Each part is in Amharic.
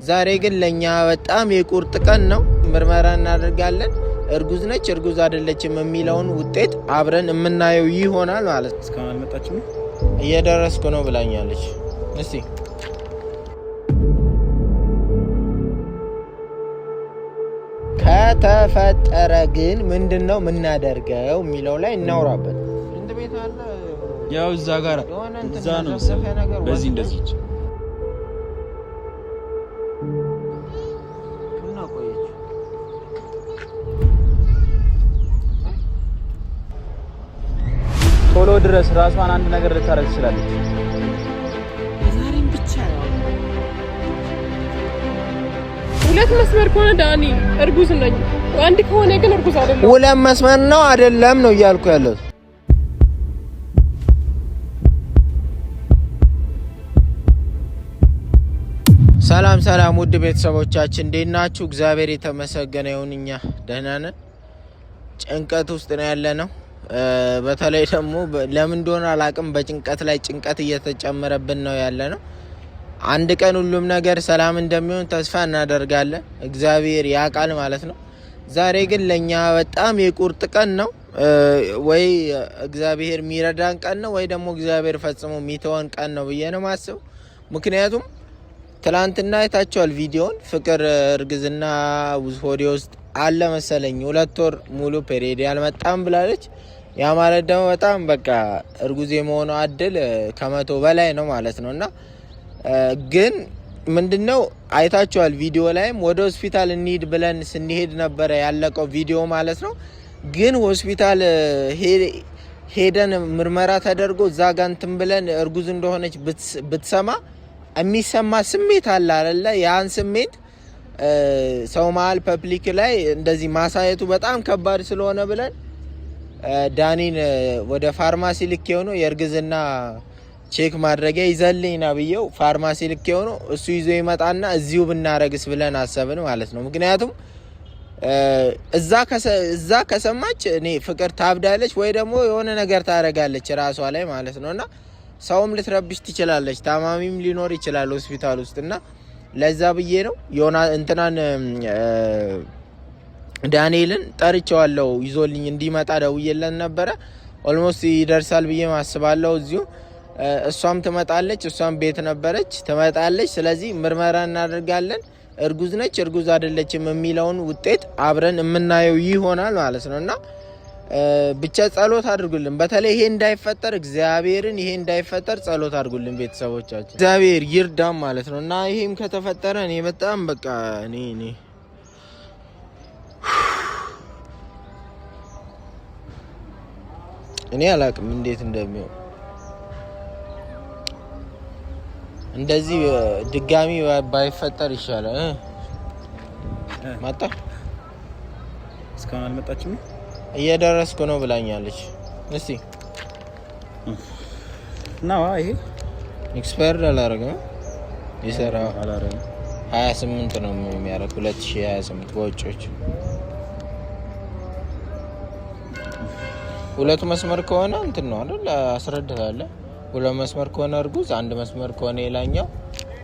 ዛሬ ግን ለኛ በጣም የቁርጥ ቀን ነው። ምርመራ እናደርጋለን። እርጉዝ ነች እርጉዝ አይደለችም የሚለውን ውጤት አብረን የምናየው ይሆናል ማለት ነው። እስካሁን አልመጣችም? እየደረስኩ ነው ብላኛለች። እስቲ ከተፈጠረ ግን ምንድነው የምናደርገው የሚለው ላይ እናውራበት። እንደ ቤት አለ ያው እዛ ጋር እዛ ነው በዚህ እንደዚህ ቶሎ ድረስ ራሷን አንድ ነገር ልታረግ ትችላለች። ዛሬም ብቻ ነው ሁለት መስመር ከሆነ ዳኒ እርጉዝ ነኝ፣ አንድ ከሆነ ግን እርጉዝ አይደለም። ሁለት መስመር ነው አይደለም ነው እያልኩ ያለው። ሰላም ውድ ቤተሰቦቻችን እንዴት ናችሁ? እግዚአብሔር የተመሰገነ ይሁን፣ እኛ ደህና ነን። ጭንቀት ውስጥ ነው ያለነው። በተለይ ደግሞ ለምን እንደሆነ አላቅም በጭንቀት ላይ ጭንቀት እየተጨመረብን ነው ያለነው። አንድ ቀን ሁሉም ነገር ሰላም እንደሚሆን ተስፋ እናደርጋለን። እግዚአብሔር ያውቃል ማለት ነው። ዛሬ ግን ለኛ በጣም የቁርጥ ቀን ነው። ወይ እግዚአብሔር የሚረዳን ቀን ነው ወይ ደግሞ እግዚአብሔር ፈጽሞ የሚተወን ቀን ነው ብዬ ነው ማስበው። ምክንያቱም ትላንትና አይታችኋል ቪዲዮን። ፍቅር እርግዝና ሆዴ ውስጥ አለ መሰለኝ 2 ወር ሙሉ ፔሪድ ያልመጣም ብላለች። ያ ማለት ደግሞ በጣም በቃ እርጉዝ የመሆኗ እድል ከ100 በላይ ነው ማለት ነውና ግን ምንድነው አይታችኋል ቪዲዮ ላይም ወደ ሆስፒታል እንሂድ ብለን ስንሄድ ነበር ያለቀው ቪዲዮ ማለት ነው። ግን ሆስፒታል ሄደን ምርመራ ተደርጎ እዛ ጋር እንትን ብለን እርጉዝ እንደሆነች ብትሰማ የሚሰማ ስሜት አለ አይደለ? ያን ስሜት ሰው መሀል ፐብሊክ ላይ እንደዚህ ማሳየቱ በጣም ከባድ ስለሆነ ብለን ዳኒን ወደ ፋርማሲ ልክ የሆነው የእርግዝና ቼክ ማድረጊያ ይዘልኝና ብየው ፋርማሲ ልክ የሆነው እሱ ይዞ ይመጣና እዚሁ ብናረግስ ብለን አሰብን ማለት ነው። ምክንያቱም እዛ ከሰማች እኔ ፍቅር ታብዳለች ወይ ደግሞ የሆነ ነገር ታረጋለች ራሷ ላይ ማለት ነውና ሰውም ልትረብሽ ትችላለች፣ ታማሚም ሊኖር ይችላል ሆስፒታል ውስጥና ለዛ ብዬ ነው እንትናን ዳንኤልን ጠርቼዋለሁ ይዞልኝ እንዲመጣ ደውዬለን ነበረ። ኦልሞስት ይደርሳል ብዬ ማስባለሁ እዚሁ። እሷም ትመጣለች፣ እሷም ቤት ነበረች ትመጣለች። ስለዚህ ምርመራ እናደርጋለን። እርጉዝ ነች እርጉዝ አይደለችም የሚለውን ውጤት አብረን የምናየው ይሆናል ማለት ነውና ብቻ ጸሎት አድርጉልን። በተለይ ይሄ እንዳይፈጠር እግዚአብሔርን ይሄ እንዳይፈጠር ጸሎት አድርጉልን ቤተሰቦቻችን። እግዚአብሔር ይርዳም ማለት ነው። እና ይሄም ከተፈጠረ እኔ በጣም በቃ እኔ አላቅም እንዴት እንደሚሆን። እንደዚህ ድጋሚ ባይፈጠር ይሻላል። ማጣ እስካሁን አልመጣችም? እየደረስኩ ነው ብላኛለች። እስቲ ናዋ ይሄ ኤክስፓየርድ አላረገም ይሰራ አላረገም። 28 ነው የሚያረግ 2028 በውጪዎች። ሁለት መስመር ከሆነ እንትን ነው አይደል? አስረድታለሁ። ሁለት መስመር ከሆነ እርጉዝ፣ አንድ መስመር ከሆነ የላኛው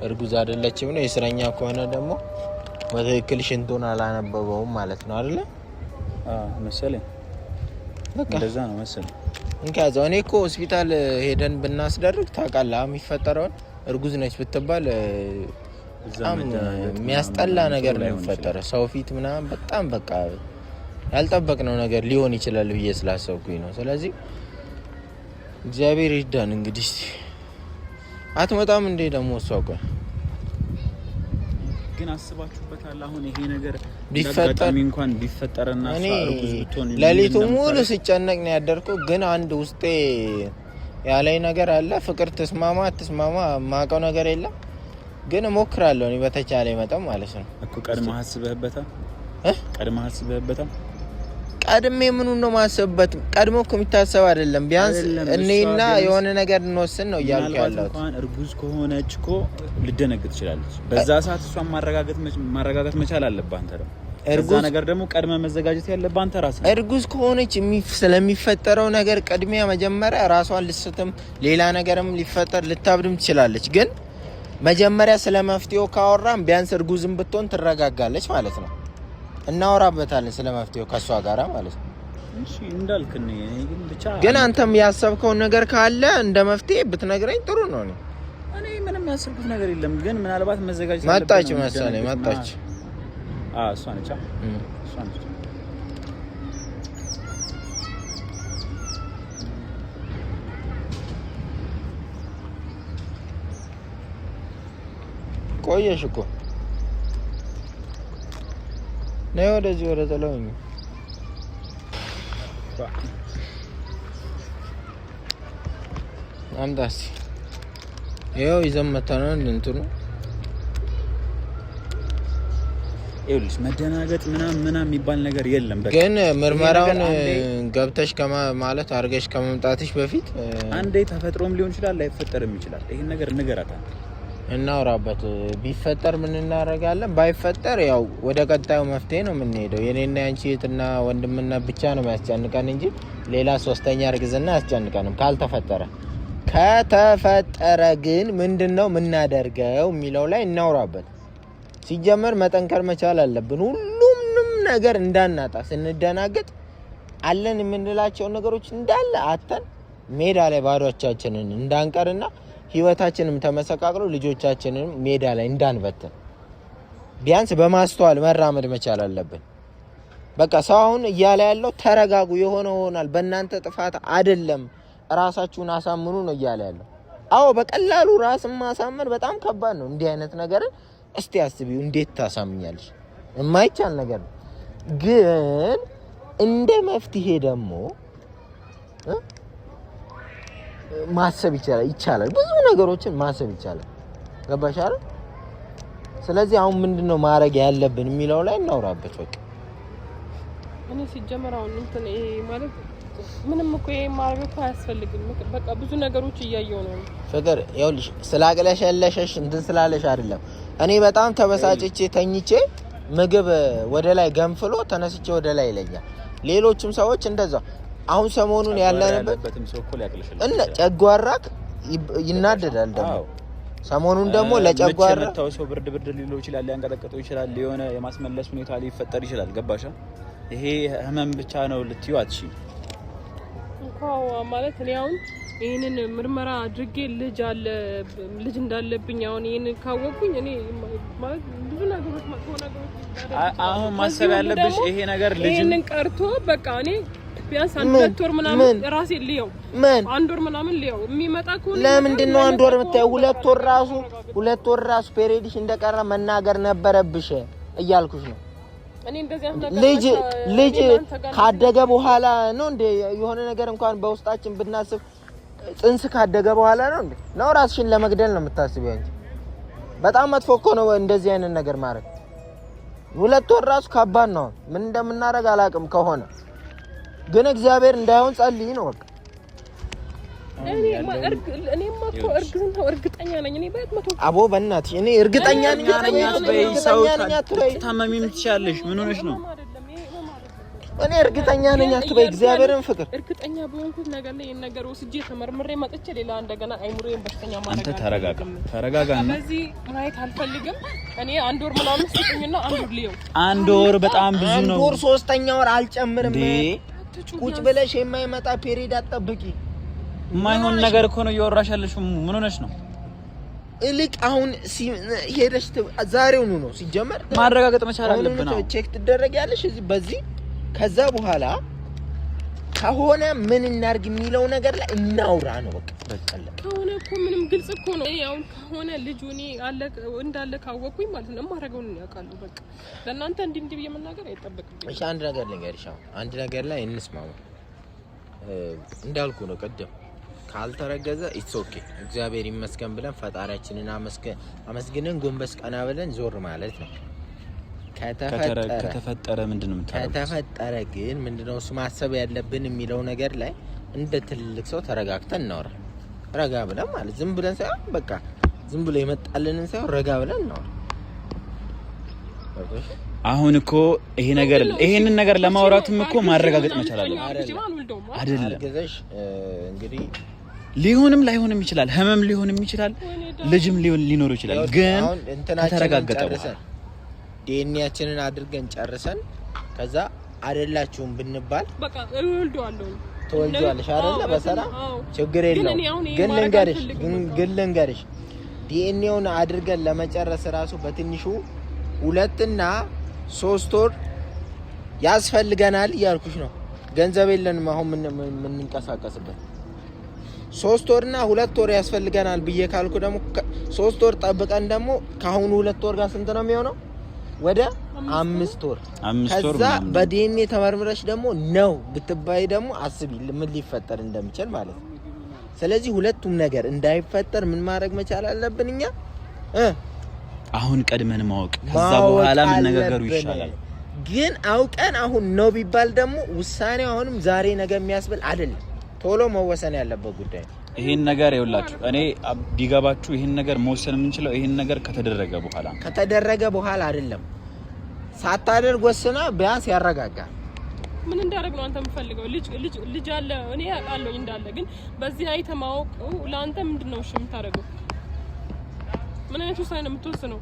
እርጉዝ አይደለችም ነው። የስረኛ ከሆነ ደግሞ በትክክል ሽንቱን አላነበበውም ማለት ነው አይደል? መሰለኝ እንደዛ ነው መሰለኝ። እንካዛው እኔ እኮ ሆስፒታል ሄደን ብናስደርግ ታውቃለህ የሚፈጠረውን። እርጉዝ ነች ብትባል በጣም የሚያስጠላ ነገር ነው የሚፈጠረው። ሰው ፊት ምናምን በጣም በቃ ያልጠበቅነው ነገር ሊሆን ይችላል ብዬ ስላሰብኩኝ ነው። ስለዚህ እግዚአብሔር ይርዳን። እንግዲህ አትመጣም እንዴ ደግሞ እሷ ቆይ ግን አስባችሁበታል? አሁን ይሄ ነገር ቢፈጠር እንኳን ቢፈጠርና እርጉዝ ብትሆን ለሊቱ ሙሉ ሲጨነቅ ነው ያደርኩት። ግን አንድ ውስጤ ያለኝ ነገር አለ። ፍቅር ተስማማ አትስማማ ማቀው ነገር የለም። ግን እሞክራለሁ እኔ በተቻለ መጠን ማለት ነው እኮ። ቀድመህ አስበህበታል? ቀድሜ ምኑን ነው ማሰብበት? ቀድሞ እኮ የሚታሰብ አይደለም። ቢያንስ እኔና የሆነ ነገር እንወስን ነው እያልኩ ያለሁት። እንኳን እርጉዝ ከሆነች እኮ ልደነግጥ ትችላለች። በዛ ሰዓት እሷን ማረጋጋት መቻል አለብህ አንተ ደግሞ። እርጉዝ ነገር ደግሞ ቀድመ መዘጋጀት ያለብህ አንተ ራስህ። እርጉዝ ከሆነች ስለሚፈጠረው ነገር ቀድሚያ መጀመሪያ ራሷን ልስትም ሌላ ነገርም ሊፈጠር ልታብድም ትችላለች። ግን መጀመሪያ ስለ መፍትሄው ካወራን ቢያንስ እርጉዝም ብትሆን ትረጋጋለች ማለት ነው። እናወራበታለን ስለ መፍትሄው ከሷ ጋራ ማለት ነው። እሺ እንዳልክ ነው። ግን ብቻ ግን አንተም ያሰብከው ነገር ካለ እንደ መፍትሄ ብትነግረኝ ጥሩ ነው። እኔ ምንም ያሰብኩት ነገር የለም። ግን ምናልባት መዘጋጀት መጣች መሰለኝ መጣች። እሷ ነች። እሷ ነች። ቆየሽ እኮ ነይ ወደዚህ ወደ ተለውኝ አምጣስ ይኸው ይዘን መተናል። እንትኑ ይኸውልሽ መደናገጥ ምናምን የሚባል ነገር የለም። በቃ ግን ምርመራውን ገብተሽ ማለት አድርገሽ ከመምጣትሽ በፊት አንዴ ተፈጥሮም ሊሆን ይችላል ላይፈጠርም ይችላል። ይሄን ነገር ንገራታ እናውራበት። ቢፈጠር ምን እናደርጋለን? ባይፈጠር ያው ወደ ቀጣዩ መፍትሄ ነው የምንሄደው። የኔና ያንቺ እህትና ወንድምና ብቻ ነው የሚያስጨንቀን እንጂ ሌላ ሶስተኛ እርግዝና ያስጨንቀንም ካልተፈጠረ። ከተፈጠረ ግን ምንድነው የምናደርገው የሚለው ላይ እናውራበት። ሲጀመር መጠንከር መቻል አለብን። ሁሉንም ነገር እንዳናጣ ስንደናገጥ አለን የምንላቸው ነገሮች እንዳለ አተን ሜዳ ላይ ባዶቻችንን እንዳንቀርና ህይወታችንም ተመሰቃቅሎ ልጆቻችንን ሜዳ ላይ እንዳንበትን ቢያንስ በማስተዋል መራመድ መቻል አለብን። በቃ ሰው አሁን እያለ ያለው ተረጋጉ፣ የሆነ ሆናል፣ በእናንተ ጥፋት አይደለም፣ ራሳችሁን አሳምኑ ነው እያለ ያለው። አዎ በቀላሉ ራስን ማሳመን በጣም ከባድ ነው። እንዲህ አይነት ነገር እስቲ አስቢው፣ እንዴት ታሳምኛለሽ? የማይቻል ነገር ነው። ግን እንደ መፍትሄ ደግሞ ማሰብ ይቻላል። ብዙ ነገሮችን ማሰብ ይቻላል። ገባሽ አይደል? ስለዚህ አሁን ምንድነው ማድረግ ያለብን የሚለው ላይ እናውራበት። በቃ እኔ ሲጀመር አሁን እንትን ይሄ ማለት ምንም እኮ ይሄ ማድረግ እኮ አያስፈልግም። በቃ ብዙ ነገሮች እያየሁ ነው። ፍቅር ይኸውልሽ ስላቅለሸለሸሽ እንትን ስላለሽ አይደለም። እኔ በጣም ተበሳጭቼ ተኝቼ ምግብ ወደ ላይ ገንፍሎ ተነስቼ ወደ ላይ ይለኛል። ሌሎችም ሰዎች እንደዛ አሁን ሰሞኑን ያለንበትም ሰው እኮ ያቅለሽልሽ እና ጨጓራክ ይናደዳል። ደግሞ ሰሞኑን ደግሞ ለጨጓራ መታው ሰው ብርድ ሊለው ይችላል፣ ሊያንቀጠቅጠው ይችላል፣ የሆነ የማስመለስ ሁኔታ ሊፈጠር ይችላል። ገባሻ? ይሄ ህመም ብቻ ነው ልትዩ አትሺ እንኳ ማለት እኔ አሁን ይሄንን ምርመራ አድርጌ ልጅ እንዳለብኝ አሁን ይሄን ካወቅኩኝ እኔ ማለት ብዙ ነገሮች መጥፎ ነገሮች አሁን ማሰብ ያለብሽ ይሄ ነገር ልጅ ይሄንን ቀርቶ በቃ እኔ ቢያንስ አንድ ወር ምናምን ራሴ ልየው አንድ ወር ምናምን ልየው የሚመጣ ከሆነ ለምንድን ነው አንድ ወር የምታየው? ሁለት ወር ራሱ ፔሪድሽ እንደቀረ መናገር ነበረብሽ እያልኩሽ ነው። እኔ እንደዚህ ነገር ልጅ ካደገ በኋላ ነው እንዴ የሆነ ነገር እንኳን በውስጣችን ብናስብ ጽንስ ካደገ በኋላ ነው እንዴ? ነው ራስሽን ለመግደል ነው የምታስቢው እንጂ በጣም መጥፎ እኮ ነው እንደዚህ አይነት ነገር ማድረግ። ሁለት ወር ራሱ ከባድ ነው። ምን እንደምናደርግ አላውቅም። ከሆነ ግን እግዚአብሔር እንዳይሆን ጸልይ ነው በቃ። እኔማ እኮ እርግጠኛ ነኝ። እኔ አቦ በእናትሽ እኔ እርግጠኛ ነኝ። ታመሚም ትችያለሽ። ምን ሆነሽ ነው? እኔ እርግጠኛ ነኝ አትበይ። እግዚአብሔርን ፍቅር እርግጠኛ በሆንኩት ነገር ላይ ነገር ወስጄ ተመርምሬ መጥቼ ሌላ እንደገና አይሙሬን በሽተኛ ማድረግ አንተ ተረጋጋና ስለዚህ ማየት አልፈልግም። እኔ አንድ ወር ምናምን ስጥኝና አንድ ወር ልየው። አንድ ወር በጣም ብዙ ነው። አንድ ወር ሶስተኛ ወር አልጨምርም። ቁጭ ብለሽ የማይመጣ ፔሪድ አትጠብቂ። የማይሆን ነገር እኮ ነው እያወራሽ ያለሽው። ምን ሆነሽ ነው? እልቅ አሁን ሄደሽ ዛሬውኑ ነው ሲጀመር ማረጋገጥ መቻል አለብን። አሁን ቼክ ትደረጊያለሽ እዚህ በዚህ ከዛ በኋላ ከሆነ ምን እናርግ የሚለው ነገር ላይ እናውራ ነው በቃ። ከሆነ እኮ ምንም ግልጽ እኮ ነው። ያው ከሆነ ልጁ እኔ እንዳለ ካወቅኩኝ ማለት ነው ማረጋውን ያውቃሉ። በቃ ለእናንተ እንዲህ ብዬ መናገር አይጠበቅብኝም። እሺ አንድ ነገር ልንገርሽ። አንድ ነገር ላይ እንስማማ። እንዳልኩ ነው ቀደም ካልተረገዘ ኢትስ ኦኬ እግዚአብሔር ይመስገን ብለን ፈጣሪያችንን አመስግነን ጎንበስ ቀና ብለን ዞር ማለት ነው። ከተፈጠረ ምንድነው የምታረጋው? ከተፈጠረ ግን ምንድነው እሱ ማሰብ ያለብን የሚለው ነገር ላይ እንደ ትልቅ ሰው ተረጋግተን እናወራ። ረጋ ብለን ማለት ዝም ብለን ሳይሆን በቃ ዝም ብሎ የመጣልንን ሳይሆን ረጋ ብለን እናወራ። አሁን እኮ ይሄንን ነገር ለማውራትም እኮ ማረጋገጥ መቻል አለብን አይደል? አርገዘሽ እንግዲህ ሊሆንም ላይሆንም ይችላል። ህመም ሊሆንም ይችላል። ልጅም ሊኖር ይችላል። ግን ተረጋገጠ ዲኤንኤያችንን አድርገን ጨርሰን ከዛ አይደላችሁም ብንባል በቃ እወልደዋለሁ ተወልጇልሽ አይደለ? በሰላም ችግር የለውም። ግን ልንገርሽ ዲኤንኤውን አድርገን ለመጨረስ ራሱ በትንሹ 2 እና 3 ወር ያስፈልገናል እያልኩሽ ነው። ገንዘብ የለንም አሁን ምን እንንቀሳቀስበት 3 ወር እና 2 ወር ያስፈልገናል ብዬ ካልኩ ደግሞ 3 ወር ጠብቀን ደግሞ ከአሁኑ 2 ወር ጋር ስንት ነው የሚሆነው? ወደ 5 ወር። ከዛ በዲኤንኤ ተመርምረሽ ደግሞ ነው ብትባይ ደግሞ አስቢ ምን ሊፈጠር እንደሚችል ማለት ነው። ስለዚህ ሁለቱም ነገር እንዳይፈጠር ምን ማድረግ መቻል አለብን እኛ አሁን ቀድመን ማወቅ ከዛ በኋላ ምን ነገሩ ይሻላል። ግን አውቀን አሁን ነው ቢባል ደግሞ ውሳኔው አሁንም ዛሬ ነገ የሚያስብል አይደለም። ቶሎ መወሰን ያለበት ጉዳይ ነው። ይሄን ነገር ይኸውላችሁ እኔ ቢገባችሁ ይሄን ነገር መወሰን የምንችለው ይሄን ነገር ከተደረገ በኋላ አይደለም። ሳታደርግ ወስና ቢያንስ ያረጋጋል። ምን እንዳደረግ ነው አንተ የምፈልገው? ልጅ አለ እኔ አውቃለሁ እንዳለ። ግን በዚህ አይተ ማወቅ ለአንተ ምንድነው እሺ የምታደርገው? ምን አይነት ውሳኔ ነው የምትወስነው?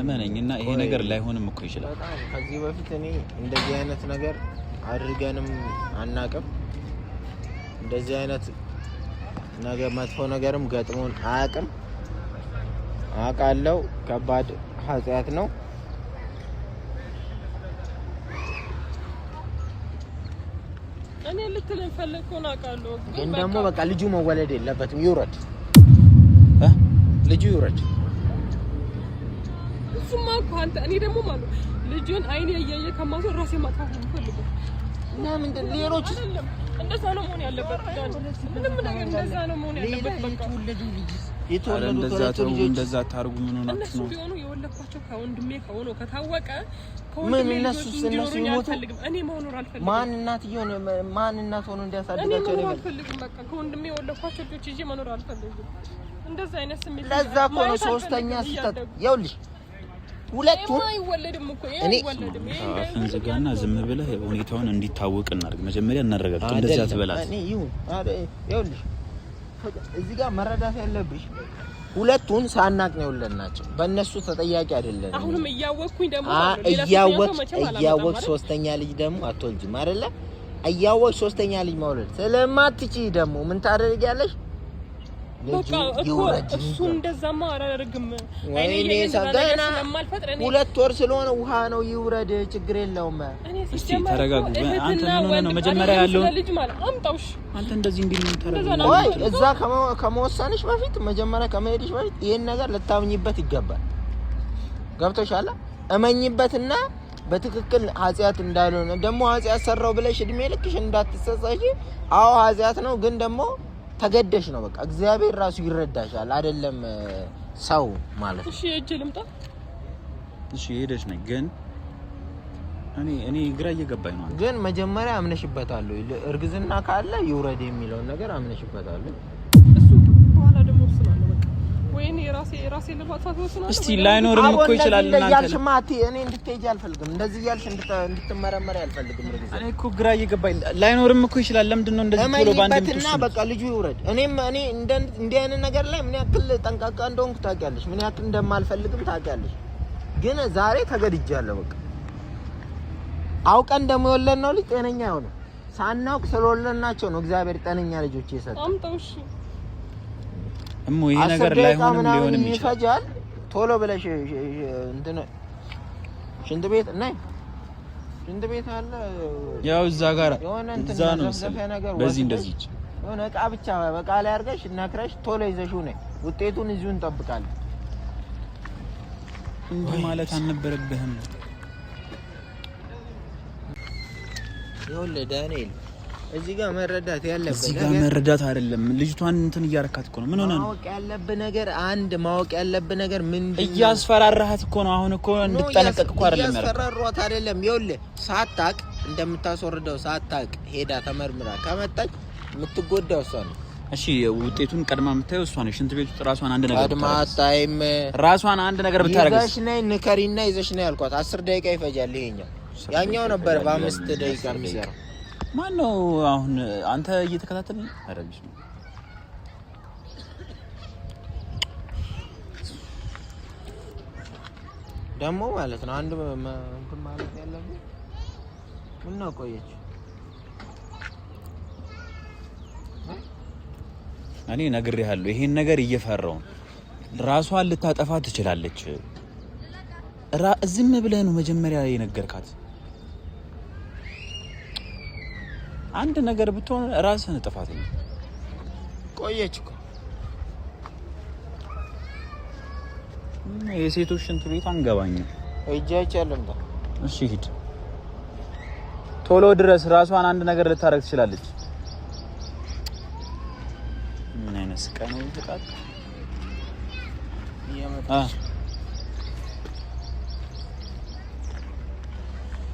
እመነኝና ይሄ ነገር ላይሆንም እኮ ይችላል። ከዚህ በፊት እኔ እንደዚህ አይነት ነገር አድርገንም አናውቅም። እንደዚህ አይነት ነገር መጥፎ ነገርም ገጥሞን አያውቅም። አውቃለሁ ከባድ ኃጢአት ነው። እኔ ልትለኝ ፈለግኩን አውቃለሁ። ግን ደግሞ በቃ ልጁ መወለድ የለበትም። ይውረድ ልጁ ይውረድ። እሱማ እኮ አንተ እኔ ደግሞ ማለት ልጁን አይኔ እያየ ከማዞር ራሴ ማጥፋት ነው የምፈልገው። እና ምንድን ሌሎች እንደዛ ነው መሆን ያለበት። ምንም ነገር እንደዛ ነው መሆን ያለበት። በቃ የተወለዱ ልጆች እንደዛ ታርጉ ምን ሆናችሁ ነው? እነሱ ቢሆኑ የወለድኳቸው ከወንድሜ ከሆነ ከታወቀ ምን እነሱ ይሞቱ እኔ መሆኑን አልፈልግም። ማን እናት ሆኖ እንዲያሳድጋቸው ነው አልፈልግም። በቃ ከወንድሜ የወለድኳቸው ልጆች ይዤ መኖር አልፈልግም። እንደዛ አይነት ስሜት ለዛ እኮ ነው ሶስተኛ ስህተት ይኸውልሽ ሁለቱም አይወለድም እኮ አይወለድም። አፍን ዝጋና ዝም ብለህ ሁኔታውን እንዲታወቅ እናድርግ። መጀመሪያ እናረጋግጥ። እንደዛ ትበላት እኔ ይሁን ይኸውልሽ እዚህ ጋር መረዳት ያለብሽ ሁለቱን ሳናቅ ነው የወለድናቸው። በእነሱ ተጠያቂ አይደለም። አሁንም እያወቅኩኝ ደግሞ እያወቅ ሶስተኛ ልጅ ደግሞ አትወልጂም አይደለ? እያወቅ ሶስተኛ ልጅ መውለድ ስለማትችይ ደግሞ ምን ታደርጊያለሽ? በቃ እሱ እንደዛማ አላደርግም። እኔ ሰገና 2 ወር ስለሆነ ውሃ ነው ይውረድ፣ ችግር የለውም። እስቲ ተረጋጉ። አንተ ምን ነው መጀመሪያ ያለው ልጅ ማለት አምጣውሽ። አንተ እንደዚህ ተረጋጉ። ወይ እዛ ከመወሰንሽ በፊት መጀመሪያ ከመሄድሽ በፊት ይሄን ነገር ልታምኚበት ይገባል። ገብቶሻል? እመኚበትና በትክክል ኃጢአት እንዳልሆነ ደግሞ ኃጢአት ሰራው ብለሽ እድሜ ልክሽ እንዳትሰሳሽ። አዎ ኃጢአት ነው፣ ግን ደግሞ ተገደሽ ነው። በቃ እግዚአብሔር ራሱ ይረዳሻል አይደለም ሰው ማለት ነው። እሺ እጄ ልምጣ። እሺ ሄደሽ ነኝ። ግን እኔ ግራ እየገባኝ ነው። ግን መጀመሪያ አምነሽበታል። እርግዝና ካለ ይውረድ የሚለውን ነገር አምነሽበታል። እሱ በኋላ ደግሞ ወስናለሁ። በቃ ወይኔ ራሴ ለማጥፋት ወስናለሁ። እስቲ ላይኖርም እኮ ይችላል። እናንተ ማቲ እኔ እንድትሄጂ አልፈልግም። እንደዚህ ያልሽ እንድትመረመሪ አልፈልግም። እኔ እኮ ግራ እየገባኝ ላይኖርም እኮ ይችላል። ለምንድን ነው እንደዚህ ቶሎ ባንድ ምትስና በቃ ልጁ ይውረድ። እኔ እንደ አይነት ነገር ላይ ምን ያክል ጠንቃቃ እንደሆንኩ ታውቂያለሽ። ምን ያክል እንደማልፈልግም ታውቂያለሽ። ግን ዛሬ ተገድጃለሁ። በቃ አውቀን ደግሞ የወለድነው ልጅ ጤነኛ ይሆነ ሳናውቅ ስለወለድናቸው ነው እግዚአብሔር ጤነኛ ልጆች የሰጠን። አምጣውሽ ይሄ ነገር ላይሆንም ሊሆንም ይችላል። ቶሎ ብለሽ እንትን ሽንት ቤት ነይ። ሽንት ቤት አለ ያው እዛ ጋር እዛ ነው በዚህ እንደዚህ የሆነ ዕቃ ብቻ በቃ ላይ አድርገሽ ነክረሽ ቶሎ ይዘሽው ነይ። ውጤቱን እዚሁ እንጠብቃለን። እንዲህ ማለት አልነበረብህም። ይኸውልህ ዳንኤል እዚህ ጋር መረዳት ያለብህ እዚህ ጋር መረዳት አይደለም። ልጅቷን እንትን እያረካት እኮ ነው። ምን ሆነ ነው ማወቅ ያለብህ ነገር ምንድነው? እያስፈራራሃት እኮ ነው። አሁን እኮ እንድትጠነቀቅ እኮ አይደለም ያለው። እያስፈራሯት አይደለም። ይኸውልህ ሳታቅ እንደምታስወርደው ሳታቅ ሄዳ ተመርምራ ከመጣች የምትጎዳው እሷ ነው። እሺ ውጤቱን ቀድማ የምታየው እሷ ነው። ሽንት ቤት ውስጥ ራሷን አንድ ነገር ቀድማ ታይም ራሷን አንድ ነገር ብታረጋግጥ ይዘሽ ነይ ንከሪና ይዘሽ ነይ ያልኳት 10 ደቂቃ ይፈጃል። ይሄኛው ያኛው ነበር በ5 ደቂቃ የሚሰራው። ማን ነው አሁን አንተ እየተከታተልን? አረብሽ ደግሞ ማለት ነው አንድ እንትን ማለት ያለብኝ ምን ነው ቆየች እኔ ነግሬሃለሁ ይሄን ነገር እየፈራው ራሷን ልታጠፋ ትችላለች ዝም ብለህ ነው መጀመሪያ የነገርካት አንድ ነገር ብትሆን ራስህን ጥፋተኛ ቆየች እኮ የሴቶች ሽንት ቤት አንገባኝ እጃች ያለምታ እሺ ሂድ ቶሎ ድረስ ራሷን አንድ ነገር ልታረግ ትችላለች ምን አይነት ስቃይ ነው ተቃጥ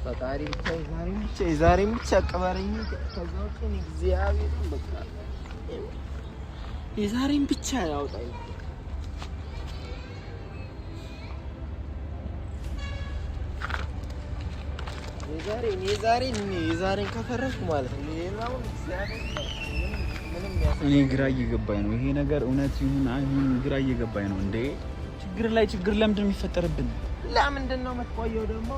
ፈጣሪ ዛሬም ብቻ ቀበረኝ ከዛው ቀን እግዚአብሔር በቃ የዛሬም ብቻ ያውጣኝ የዛሬን ከፈረስኩ ማለት ነው ሌላው እግዚአብሔር እኔ ግራ እየገባኝ ነው ይሄ ነገር እውነት ይሁን አይሁን ግራ እየገባኝ ነው እንዴ ችግር ላይ ችግር ለምንድን ነው የሚፈጠርብን ለምንድን ነው የምትቆየው ደግሞ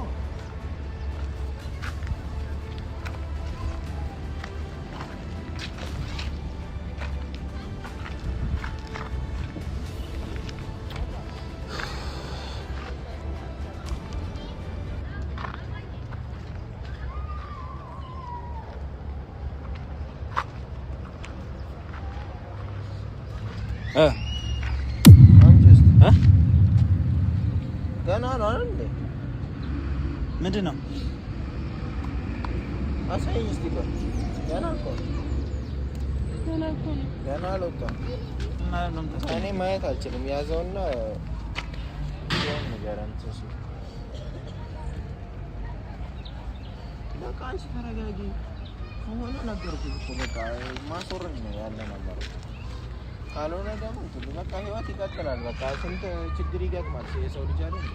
ገና ነው አይደል ምንድነው አሳይኝ እስቲ ገና አልወጣም እኔ ማየት አልችልም ያዘውና ያን ንገረን ትንሽ በቃ አንቺ ተረጋጊ ከሆነ ነገርኩሽ እኮ በቃ ማስወረድ ነው ያለ ነበር ካልሆነ ደግሞ በቃ ህይወት ይቀጥላል በቃ ስንት ችግር ይገጥማል የሰው ልጅ አይደል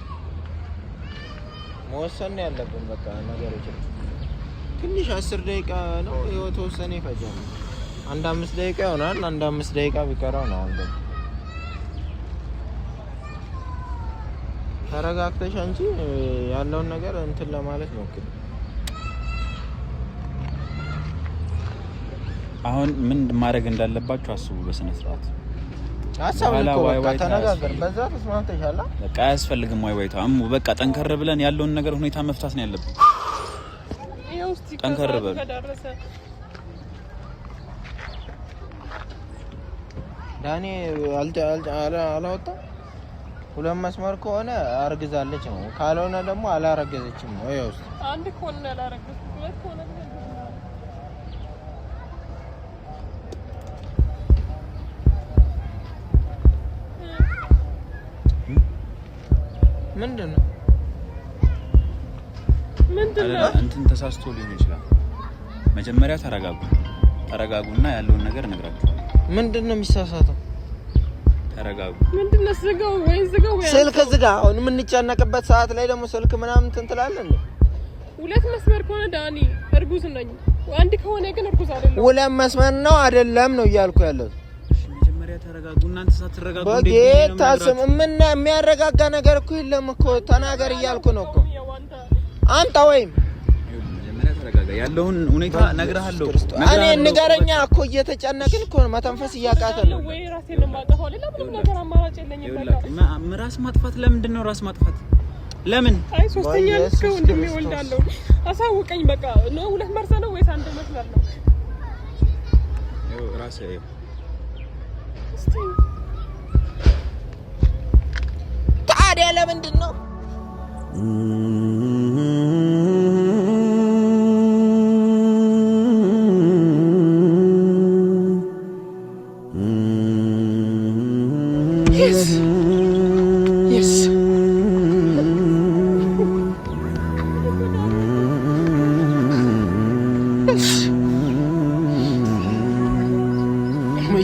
መወሰን ያለብን በቃ ነገሮች ትንሽ 10 ደቂቃ ነው ህይወት ወሰነ ይፈጃል አንድ 5 ደቂቃ ይሆናል አንድ 5 ደቂቃ ቢቀረው ነው አንተ ተረጋግተሽ አንቺ ያለውን ነገር እንትን ለማለት ሞክሪ አሁን ምን ማድረግ እንዳለባችሁ አስቡ በስነ ስርዓት አሳብልኮ በቃ ተነጋገር በዛ ተስማምተሻል በቃ አያስፈልግም ዋይዋይታ አሙ በቃ ጠንከር ብለን ያለውን ነገር ሁኔታ መፍታት ነው ያለብን ጠንከር ብለን ዳኒ አላወጣ ሁለት መስመር ከሆነ አርግዛለች ነው ካልሆነ ደግሞ አላረገዘችም ነው ይውስ አንድ ከሆነ አላረገዘች ሁለት ከሆነ ምንድነው እንትን ተሳስቶ ሊሆን ይችላል መጀመሪያ ተረጋጉና ያለውን ነገር ነግራችኋለሁ ምንድነው የሚሳሳተው ተረጋጉ ምንድነው ዝጋው ወይ ስልክ ዝጋ አሁን የምንጨነቅበት ሰዓት ላይ ደግሞ ስልክ ምናምን ትንትላለን እንዴ ሁለት መስመር ከሆነ ዳኒ እርጉዝ ነኝ አንድ ከሆነ ግን እርጉዝ አይደለም ሁለት መስመር ነው አይደለም ነው እያልኩ ያለው ተረጋጉ እናንተ ሳትረጋጉ በጌታ ስም ምን የሚያረጋጋ ነገር እኮ የለም እኮ ተናገር እያልኩ ነው እኮ አንተ ወይም መጀመሪያ ተረጋጋ ያለውን ሁኔታ ነግሬሃለሁ እኔ ንገረኛ እኮ እየተጨነቅን እኮ ነው መተንፈስ እያቃተን ነው ወይ ራሴን ማጥፋት ለምን ነገር አማራጭ የለኝም በቃ ራስ ማጥፋት ለምንድን ነው ራስ ማጥፋት ለምን አይ ሶስተኛ ልጅ እንደሚወልዳለው አሳውቀኝ በቃ ነው ሁለት መርሰ ነው ወይስ አንድ መስላል ነው ራስ ታዲያ ለምንድን ነው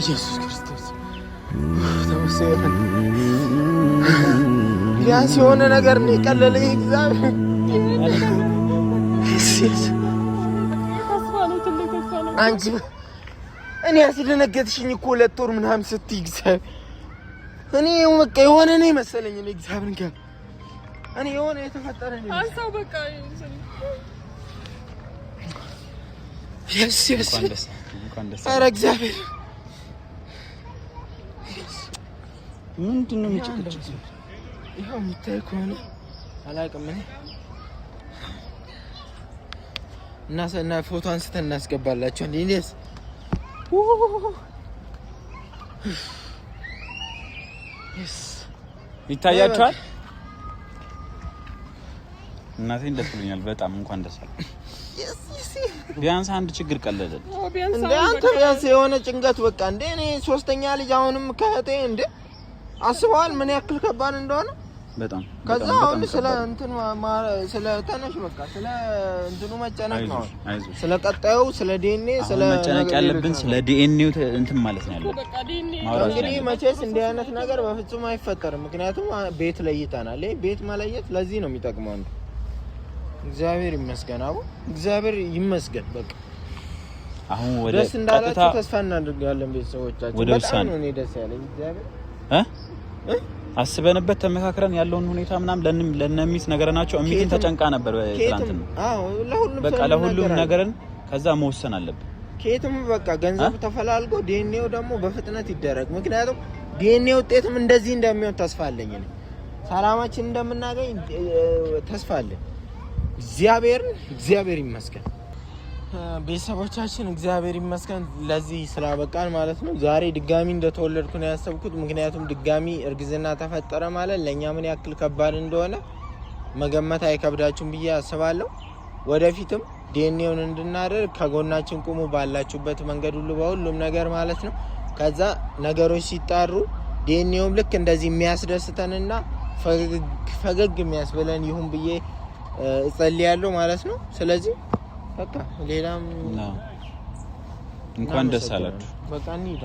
ኢየሱስ ክርስቶስ ተወሰነ ቢያንስ የሆነ ነገር ነው የቀለለኝ እግዚአብሔር አንቺ እኔ ያስደነገጥሽኝ እኮ 2 ወር ምናምን ስትይ እግዚአብሔር እኔ በቃ የሆነ ነው መሰለኝ እግዚአብሔርን ጋር እኔ የሆነ የተፈጠረ ነው አንሳው በቃ yes ኧረ እግዚአብሔር ምንድነው የሚጨቅጭቅ ይሄው የምታይ ከሆነ አላውቅም እኔ እና ፎቶ አንስተን እናስገባላችሁ እንዴስ ይታያችኋል እናቴን ደስ ብሎኛል በጣም እንኳን ደስ አለ ቢያንስ አንድ ችግር ቀለለ እንዴ አንተ ቢያንስ የሆነ ጭንቀት በቃ እንዴ እኔ ሶስተኛ ልጅ አሁንም ከእቴ እንዴ አስበዋል ምን ያክል ከባድ እንደሆነ በጣም ከዛ አሁን ስለ እንትን ስለ ተነሽ በቃ ስለ እንትኑ መጨነቅ ነው ስለ ቀጣዩ ስለ ዲኤንኤ ስለ መጨነቅ ያለብን ስለ ዲኤንኤው እንትን ማለት ነው ያለው በቃ ዲኤንኤ እንግዲህ መቼስ እንዲህ አይነት ነገር በፍጹም አይፈጠርም ምክንያቱም ቤት ለይተናል ይሄ ቤት መለየት ለዚህ ነው የሚጠቅመው እግዚአብሔር ይመስገን አቡ እግዚአብሔር ይመስገን በቃ አሁን ወደ ደስ እንዳላችሁ ተስፋ እናደርጋለን ቤተሰቦቻችን በጣም ነው ደስ ያለኝ እግዚአብሔር አስበንበት ተመካክረን ያለውን ሁኔታ ምናምን ለነሚት ነገርናቸው እሚትን ተጨንቃ ነበር ትላንትና አዎ ለሁሉም በቃ ለሁሉም ነገርን ከዛ መወሰን አለብን ከየትም በቃ ገንዘብ ተፈላልጎ ዲኤንኤው ደግሞ በፍጥነት ይደረግ ምክንያቱም ዲኤንኤ ውጤትም እንደዚህ እንደሚሆን ተስፋ አለኝ እኔ ሰላማችን እንደምናገኝ ተስፋ አለኝ እግዚአብሔር ይመስገን ቤተሰቦቻችን እግዚአብሔር ይመስገን ለዚህ ስላበቃን ማለት ነው ዛሬ ድጋሚ እንደተወለድኩ ነው ያሰብኩት ምክንያቱም ድጋሚ እርግዝና ተፈጠረ ማለት ለኛ ምን ያክል ከባድ እንደሆነ መገመት አይከብዳችሁም ብዬ አስባለሁ ወደፊትም ዲኤንኤውን እንድናደርግ ከጎናችን ቁሙ ባላችሁበት መንገድ ሁሉ በሁሉም ነገር ማለት ነው ከዛ ነገሮች ሲጣሩ ዲኤንኤውም ልክ እንደዚህ የሚያስደስተንና ፈገግ የሚያስብለን ይሁን ብዬ እጸልያለሁ ማለት ነው ስለዚህ በቃ ሌላም እንኳን ደስ አላችሁ በቃ እንሂድ